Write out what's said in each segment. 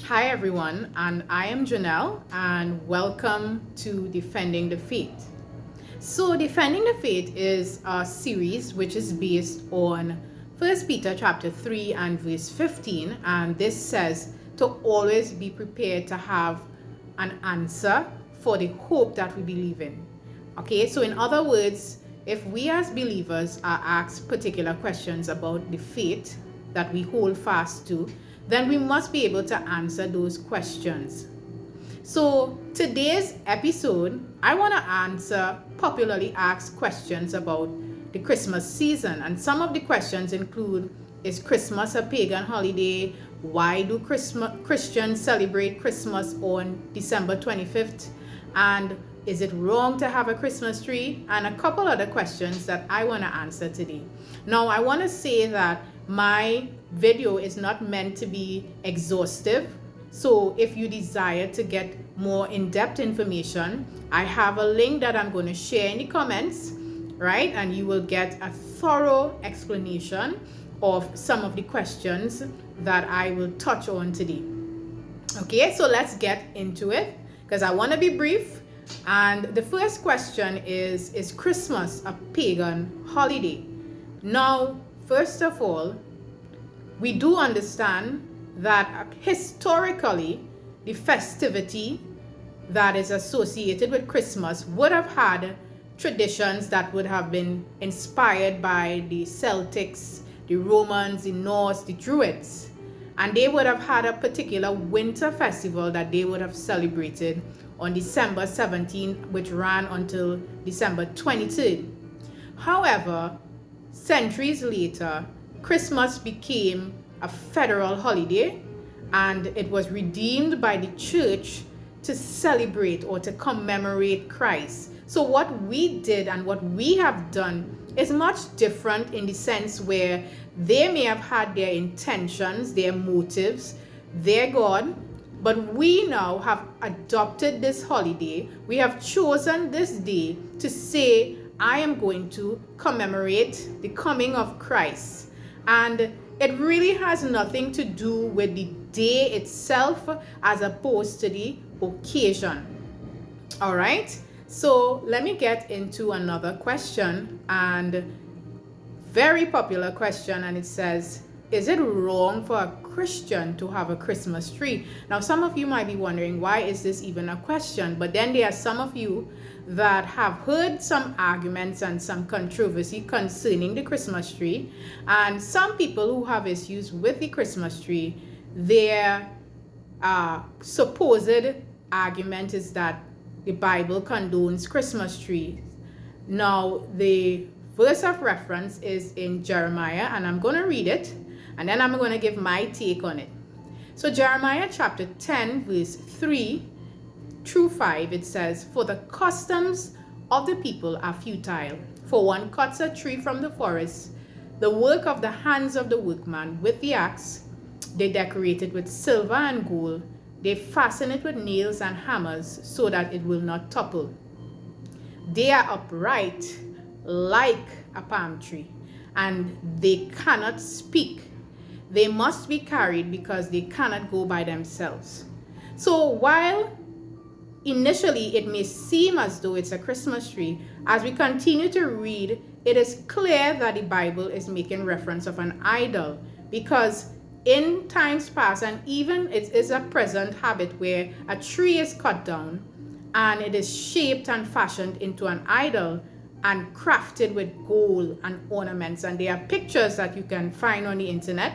Hi everyone, and I am Janelle, and welcome to Defending the Faith. So, Defending the Faith is a series which is based on 1 Peter chapter 3 and verse 15, and this says to always be prepared to have an answer for the hope that we believe in. Okay, so in other words, if we as believers are asked particular questions about the faith that we hold fast to, then we must be able to answer those questions. So today's episode, I want to answer popularly asked questions about the Christmas season. And some of the questions include, is Christmas a pagan holiday? Why do Christians celebrate Christmas on December 25th? And is it wrong to have a Christmas tree? And a couple other questions that I want to answer today. Now, I want to say that my video is not meant to be exhaustive. So if you desire to get more in-depth information, I have a link that I'm going to share in the comments, right? And you will get a thorough explanation of some of the questions that I will touch on today. Okay, so let's get into it because I want to be brief. And the first question is Christmas a pagan holiday? Now, first of all, we do understand that historically, the festivity that is associated with Christmas would have had traditions that would have been inspired by the Celtics, the Romans, the Norse, the Druids. And they would have had a particular winter festival that they would have celebrated on December 17th, which ran until December 23rd. However, centuries later, Christmas became a federal holiday, and it was redeemed by the church to celebrate or to commemorate Christ. So what we did and what we have done is much different in the sense where they may have had their intentions, their motives, their God, but we now have adopted this holiday. We have chosen this day to say, I am going to commemorate the coming of Christ. And it really has nothing to do with the day itself as opposed to the occasion. All right, so let me get into another question, and very popular question, and it says, is it wrong for a Christian to have a Christmas tree? Now, some of you might be wondering, why is this even a question? But then there are some of you that have heard some arguments and some controversy concerning the Christmas tree. And some people who have issues with the Christmas tree, their supposed argument is that the Bible condones Christmas trees. Now, the verse of reference is in Jeremiah, and I'm going to read it, and then I'm going to give my take on it. So Jeremiah chapter 10, verse 3 through 5, it says, for the customs of the people are futile. For one cuts a tree from the forest, the work of the hands of the workman with the axe. They decorate it with silver and gold. They fasten it with nails and hammers so that it will not topple. They are upright like a palm tree, and they cannot speak. They must be carried because they cannot go by themselves. So while initially it may seem as though it's a Christmas tree, as we continue to read, it is clear that the Bible is making reference of an idol, because in times past, and even it is a present habit where a tree is cut down and it is shaped and fashioned into an idol and crafted with gold and ornaments. And there are pictures that you can find on the internet,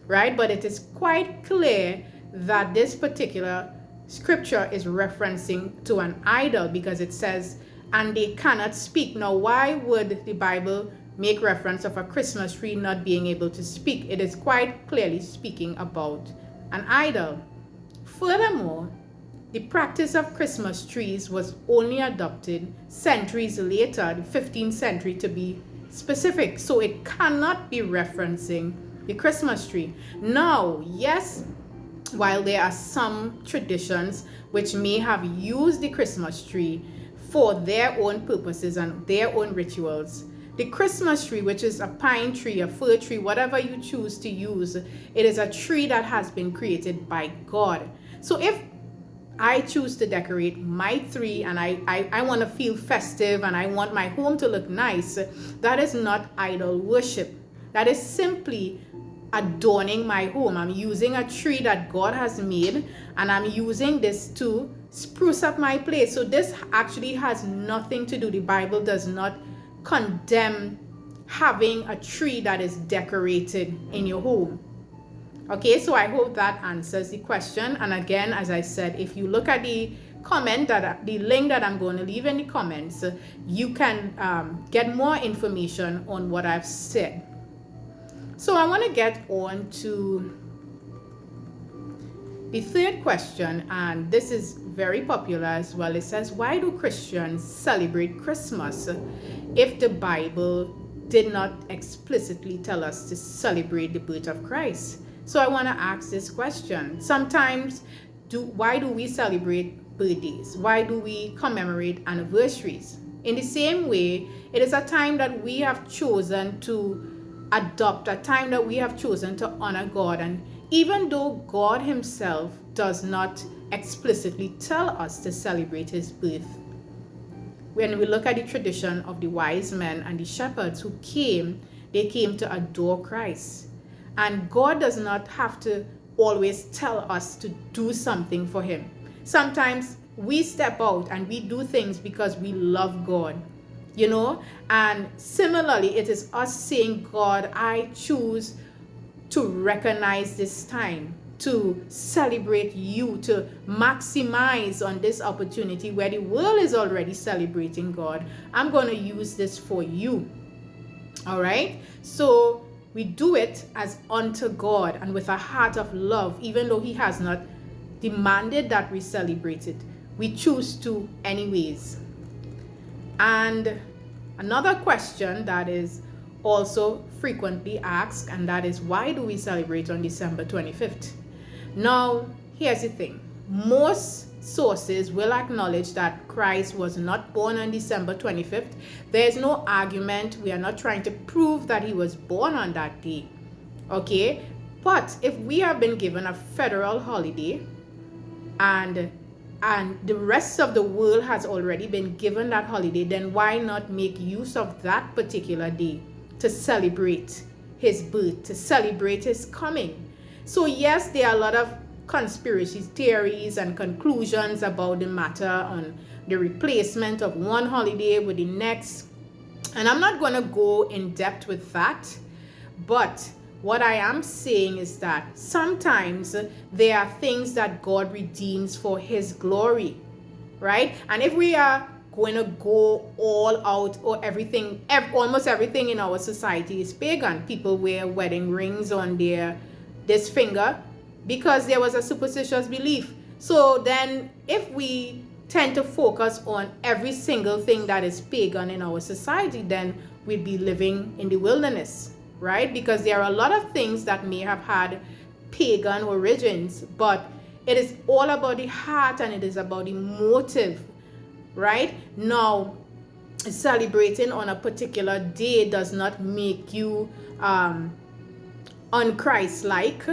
right? But it is quite clear that this particular scripture is referencing to an idol, because it says, and they cannot speak. Now, why would the Bible make reference of a Christmas tree not being able to speak? It is quite clearly speaking about an idol. Furthermore, the practice of Christmas trees was only adopted centuries later, the 15th century to be specific. So it cannot be referencing the Christmas tree. Now, yes, while there are some traditions which may have used the Christmas tree for their own purposes and their own rituals, The Christmas tree, which is a pine tree, a fir tree, whatever you choose to use, it is a tree that has been created by God. So if I choose to decorate my tree and I want to feel festive and I want my home to look nice, that is not idol worship. That is simply adorning my home. I'm using a tree that God has made and I'm using this to spruce up my place. So this actually has nothing to do. The Bible does not condemn having a tree that is decorated in your home. Okay, so I hope that answers the question. And again, as I said, if you look at the link that I'm going to leave in the comments, you can get more information on what I've said. So I want to get on to the third question, and this is very popular as well. It says, why do Christians celebrate Christmas if the Bible did not explicitly tell us to celebrate the birth of Christ? So I want to ask this question. Sometimes, why do we celebrate birthdays? Why do we commemorate anniversaries? In the same way, it is a time that we have chosen to adopt, a time that we have chosen to honor God. And even though God himself does not explicitly tell us to celebrate his birth, when we look at the tradition of the wise men and the shepherds who came, they came to adore Christ. And God does not have to always tell us to do something for him. Sometimes we step out and we do things because we love God, you know. And similarly, it is us saying, God, I choose to recognize this time, to celebrate you, to maximize on this opportunity where the world is already celebrating God. I'm going to use this for you. All right. So we do it as unto God and with a heart of love, even though he has not demanded that we celebrate it. We choose to anyways. And another question that is also frequently asked, and that is, why do we celebrate on December 25th? Now, here's the thing. Most sources will acknowledge that Christ was not born on December 25th. There's no argument. We are not trying to prove that he was born on that day. Okay? But if we have been given a federal holiday and the rest of the world has already been given that holiday, then why not make use of that particular day to celebrate his birth, to celebrate his coming? So yes, there are a lot of conspiracy theories and conclusions about the matter on the replacement of one holiday with the next. And I'm not going to go in depth with that. But what I am saying is that sometimes there are things that God redeems for his glory, right? And if we are going to go all out, or everything, almost everything in our society is pagan. People wear wedding rings on this finger because there was a superstitious belief. So then if we tend to focus on every single thing that is pagan in our society, then we'd be living in the wilderness, right? Because there are a lot of things that may have had pagan origins, but it is all about the heart and it is about the motive, right? Now, celebrating on a particular day does not make you un-Christ-like.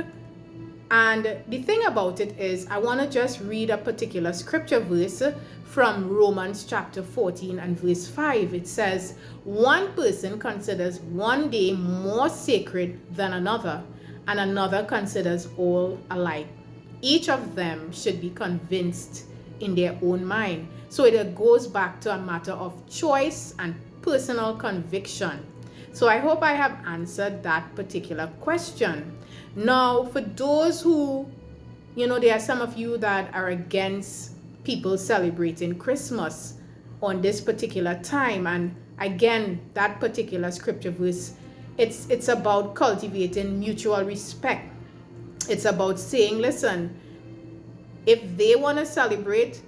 And the thing about it is, I want to just read a particular scripture verse from Romans chapter 14 and verse 5. It says, one person considers one day more sacred than another, and another considers all alike. Each of them should be convinced in their own mind. So it goes back to a matter of choice and personal conviction. So I hope I have answered that particular question. Now, for those who, there are some of you that are against people celebrating Christmas on this particular time. And again, that particular scripture verse, it's about cultivating mutual respect. It's about saying, listen, if they want to celebrate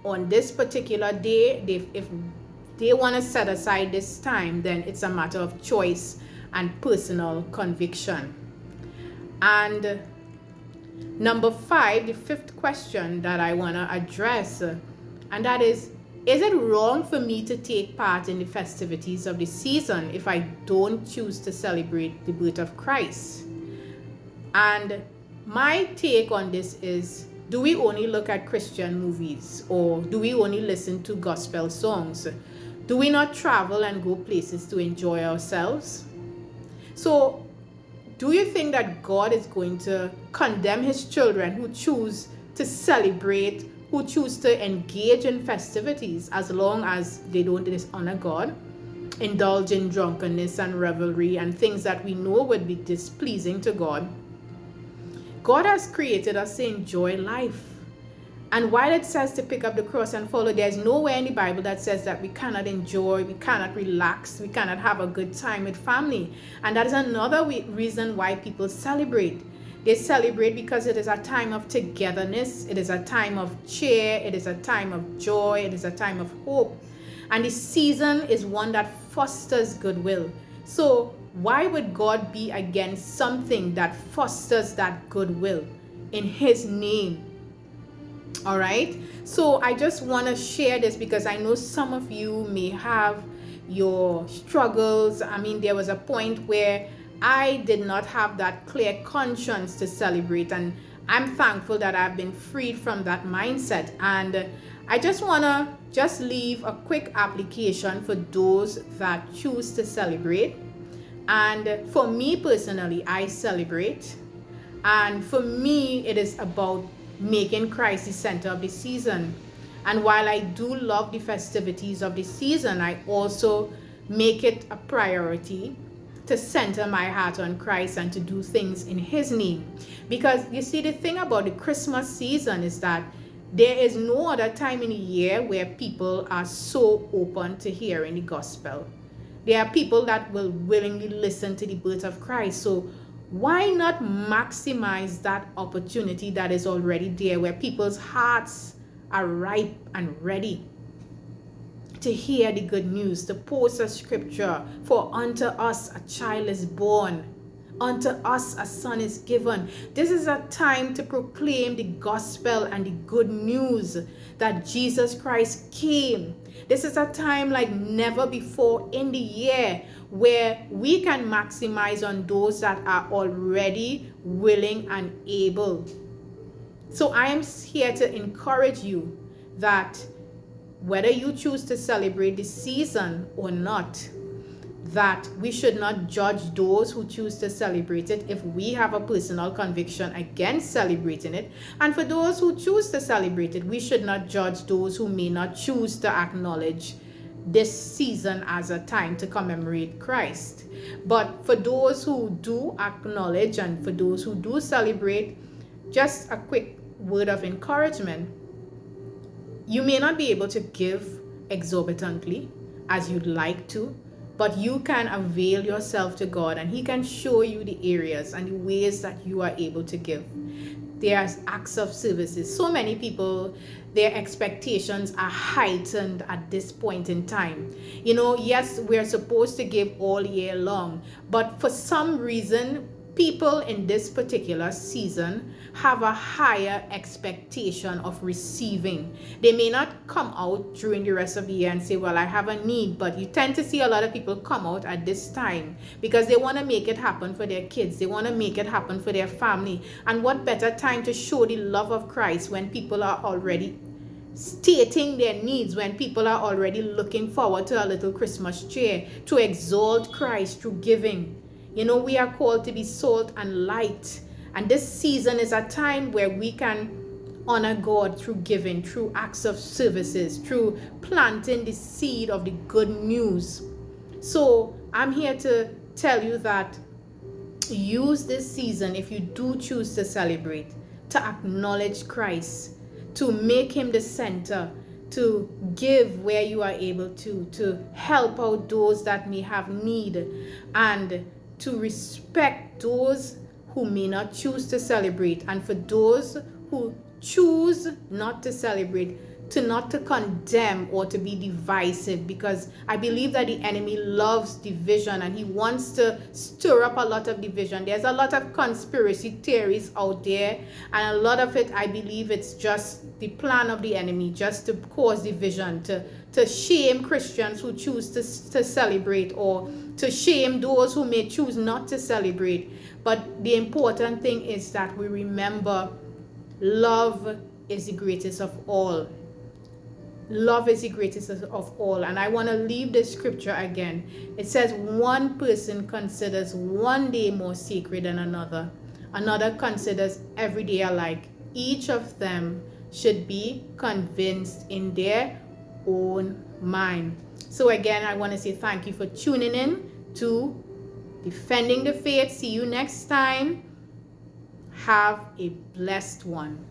on this particular day, if they want to set aside this time, then it's a matter of choice and personal conviction. And number 5, the fifth question that I want to address, and that is, Is it wrong for me to take part in the festivities of the season if I don't choose to celebrate the birth of Christ? And my take on this is, do we only look at Christian movies, or do we only listen to gospel songs? Do we not travel and go places to enjoy ourselves? So, do you think that God is going to condemn his children who choose to celebrate, who choose to engage in festivities, as long as they don't dishonor God, indulge in drunkenness and revelry and things that we know would be displeasing to God? God has created us to enjoy life. And while it says to pick up the cross and follow, there's nowhere in the Bible that says that we cannot enjoy, we cannot relax, we cannot have a good time with family. And that is another reason why people celebrate. They celebrate because it is a time of togetherness, it is a time of cheer, it is a time of joy, it is a time of hope. And the season is one that fosters goodwill. So why would God be against something that fosters that goodwill in his name? All right. So I just want to share this because I know some of you may have your struggles. I mean, there was a point where I did not have that clear conscience to celebrate, and I'm thankful that I've been freed from that mindset. And I just want to leave a quick application for those that choose to celebrate. And for me personally, I celebrate. And for me, it is about making Christ the center of the season. And while I do love the festivities of the season, I also make it a priority to center my heart on Christ and to do things in his name. Because you see, the thing about the Christmas season is that there is no other time in the year where people are so open to hearing the gospel. There are people that will willingly listen to the birth of Christ. So why not maximize that opportunity that is already there, where people's hearts are ripe and ready to hear the good news, to post a scripture, for unto us a child is born, unto us a son is given. This is a time to proclaim the gospel and the good news that Jesus Christ came. This is a time like never before in the year where we can maximize on those that are already willing and able. So I am here to encourage you that whether you choose to celebrate the season or not, that we should not judge those who choose to celebrate it if we have a personal conviction against celebrating it. And for those who choose to celebrate it, we should not judge those who may not choose to acknowledge this season as a time to commemorate Christ. But for those who do acknowledge and for those who do celebrate, just a quick word of encouragement. You may not be able to give exorbitantly as you'd like to, but you can avail yourself to God, and he can show you the areas and the ways that you are able to give. There's acts of services. So many people, their expectations are heightened at this point in time. You know, yes, we're supposed to give all year long, but for some reason, people in this particular season have a higher expectation of receiving. They may not come out during the rest of the year and say, well, I have a need, but you tend to see a lot of people come out at this time because they want to make it happen for their kids. They want to make it happen for their family. And what better time to show the love of Christ when people are already stating their needs, when people are already looking forward to a little Christmas cheer, to exalt Christ through giving. You know, we are called to be salt and light. And this season is a time where we can honor God through giving, through acts of services, through planting the seed of the good news. So I'm here to tell you that use this season, if you do choose to celebrate, to acknowledge Christ, to make him the center, to give where you are able to help out those that may have need, and to respect those who may not choose to celebrate, and for those who choose not to celebrate, not to condemn or to be divisive, because I believe that the enemy loves division and he wants to stir up a lot of division. There's a lot of conspiracy theories out there, and a lot of it, I believe it's just the plan of the enemy, just to cause division, to shame Christians who choose to celebrate, or to shame those who may choose not to celebrate. But the important thing is that we remember love is the greatest of all. Love is the greatest of all. And I want to leave this scripture again. It says one person considers one day more sacred than another. Another considers every day alike. Each of them should be convinced in their own mind. So again, I want to say thank you for tuning in to Defending the Faith. See you next time. Have a blessed one.